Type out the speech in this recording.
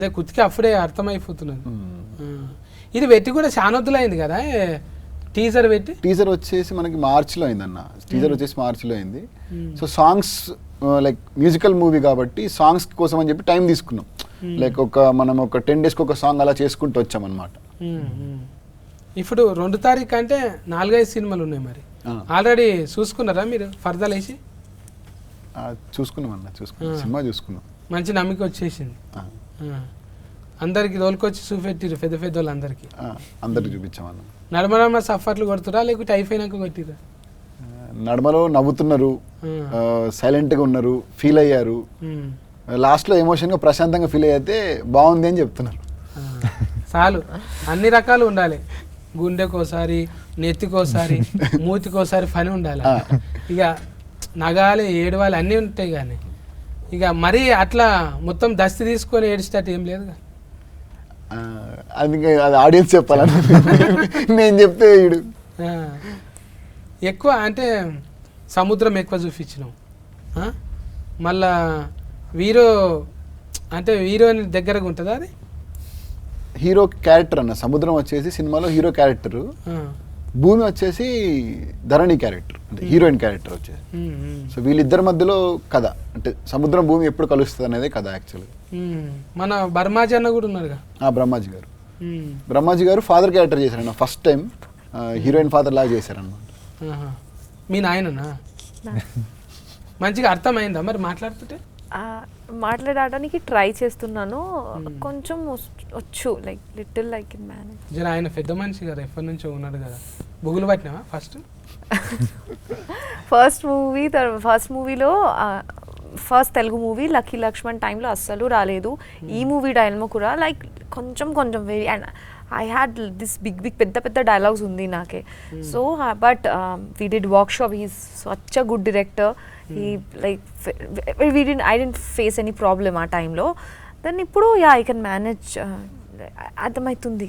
అదే కుతికి అప్పుడే అర్థమైపోతున్నది. ఇది పెట్టి కూడా చానొద్దులు అయింది కదా టీజర్ పెట్టి. టీజర్ వచ్చేసి మనకి మార్చిలో అయిందన్న. టీజర్ వచ్చేసి మార్చిలో అయింది. So songs like musical movie కాబట్టి సాంగ్స్ కోసం అని చెప్పి టైం తీసుకున్నాం. లైక్ మనం ఒక 10 days ఒక సాంగ్ అలా చేసుకుంటూ వచ్చామన్నమాట. ఇప్పుడు 2 తారీఖు అంటే 4-5 సినిమాలు ఉన్నాయి. మరి ఆల్రెడీ చూసుకున్నారా మీరు ఫర్దర్ వేసి? చూసుకున్నాం అన్న, సినిమా చూసుకున్నాం. మంచి నమ్మిక వచ్చేసింది. అందరికి తోలుకొచ్చి చూపెట్టిరు పెద్ద పెద్ద వాళ్ళందరికీ. అందరికి చూపించామన్న. నడమ సఫర్లు కొడుతురా లేకపోతే అయిపోయినాక కొట్టిరా? నడమలో నవ్వుతున్నారు, సైలెంట్గా ఉన్నారు, ఫీల్ అయ్యారు. లాస్ట్లో ఎమోషన్గా ప్రశాంతంగా ఫీల్ అయితే బాగుంది అని చెప్తున్నారు. చాలు, అన్ని రకాలు ఉండాలి. గుండెకోసారి, నెత్తికోసారి, మూతికోసారి పని ఉండాలి. ఇక నగాలి, ఏడవాలి అన్నీ ఉంటాయి. కానీ ఇక మరీ అట్లా మొత్తం దస్తి తీసుకొని ఏడిచేటట్టు ఏం లేదు. అది ఆడియన్స్ చెప్పాలని నేను చెప్తే వీడు ఎక్కువ అంటే సముద్రం ఎక్కువ చూపించినాం. మళ్ళా హీరోయిన్ దగ్గరగా ఉంటుందా అది? హీరో క్యారెక్టర్ అన్న. సముద్రం వచ్చేసి సినిమాలో హీరో క్యారెక్టర్, భూమి వచ్చేసి ధరణి క్యారెక్టర్, అంటే హీరోయిన్ క్యారెక్టర్ వచ్చేసి. సో వీళ్ళిద్దరి మధ్యలో కథ, అంటే సముద్రం భూమి ఎప్పుడు కలుస్తుంది అనేది కథ యాక్చువల్గా. మన బ్రహ్మాజీ అన్న కూడా ఉన్నారుగా. బ్రహ్మాజీ గారు ఫాదర్ క్యారెక్టర్ చేశారన్న. ఫస్ట్ టైం హీరోయిన్ ఫాదర్ లాగా చేశారన్నమాట. మీ నాయననా? మంచిగా అర్థమైందా మరి మాట్లాడుతుంటే? మాట్లాడడానికి ట్రై చేస్తున్నాను, కొంచెం వచ్చు, like little like in manage. జర ఆయన పెద్ద మనిషి కదా, ఎప్పటి నుంచో ఉన్నాడు కదా. బుగులు పట్టినావా ఫస్ట్ మూవీలో ఫస్ట్ తెలుగు మూవీ లక్కీ లక్ష్మణ్ టైంలో అస్సలు రాలేదు. ఈ మూవీ టైంలో కూడా లైక్ కొంచెం very, and I had this big పెద్ద డైలాగ్స్ ఉంది నాకే. So but we did work. He's such a good director. he like I didn't face any problem ఆ టైంలో. దెన్ ఇప్పుడు ఐ కెన్ మేనేజ్, అర్థమవుతుంది.